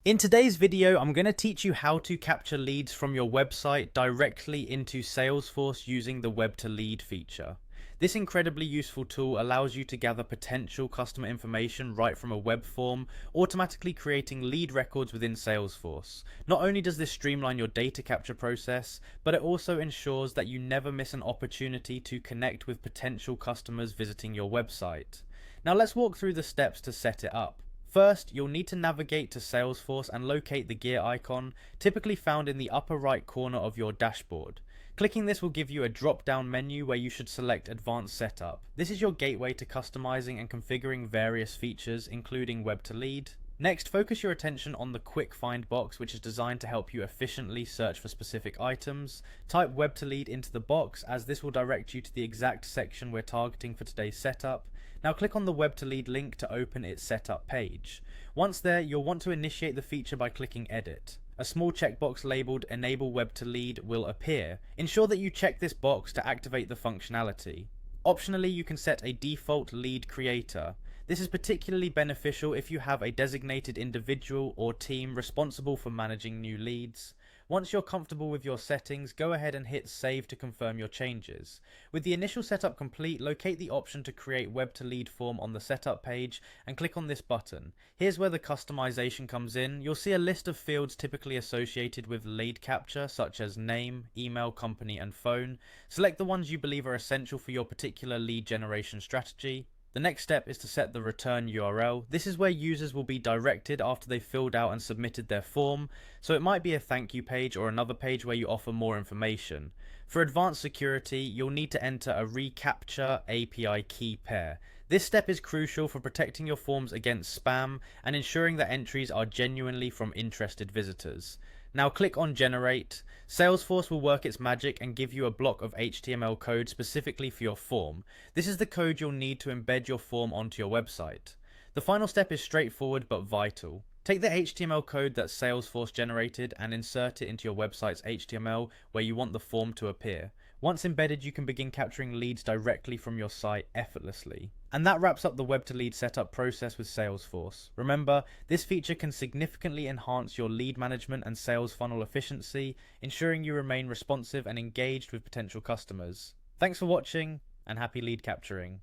In today's video, I'm going to teach you how to capture leads from your website directly into Salesforce using the Web to Lead feature. This incredibly useful tool allows you to gather potential customer information right from a web form, automatically creating lead records within Salesforce. Not only does this streamline your data capture process, but it also ensures that you never miss an opportunity to connect with potential customers visiting your website. Now let's walk through the steps to set it up. First, you'll need to navigate to Salesforce and locate the gear icon, typically found in the upper right corner of your dashboard. Clicking this will give you a drop-down menu where you should select Advanced Setup. This is your gateway to customizing and configuring various features, including Web to Lead. Next, focus your attention on the Quick Find box, which is designed to help you efficiently search for specific items. Type Web to Lead into the box, as this will direct you to the exact section we're targeting for today's setup. Now click on the Web to Lead link to open its setup page. Once there, you'll want to initiate the feature by clicking Edit. A small checkbox labeled Enable Web to Lead will appear. Ensure that you check this box to activate the functionality. Optionally, you can set a default lead creator. This is particularly beneficial if you have a designated individual or team responsible for managing new leads. Once you're comfortable with your settings, go ahead and hit save to confirm your changes. With the initial setup complete, locate the option to create Web to Lead form on the setup page and click on this button. Here's where the customization comes in. You'll see a list of fields typically associated with lead capture, such as name, email, company, and phone. Select the ones you believe are essential for your particular lead generation strategy. The next step is to set the return URL. This is where users will be directed after they've filled out and submitted their form, so it might be a thank you page or another page where you offer more information. For advanced security, you'll need to enter a reCAPTCHA API key pair. This step is crucial for protecting your forms against spam and ensuring that entries are genuinely from interested visitors. Now click on Generate. Salesforce will work its magic and give you a block of HTML code specifically for your form. This is the code you'll need to embed your form onto your website. The final step is straightforward but vital. Take the HTML code that Salesforce generated and insert it into your website's HTML where you want the form to appear. Once embedded, you can begin capturing leads directly from your site effortlessly. And that wraps up the Web to Lead setup process with Salesforce. Remember, this feature can significantly enhance your lead management and sales funnel efficiency, ensuring you remain responsive and engaged with potential customers. Thanks for watching, and happy lead capturing.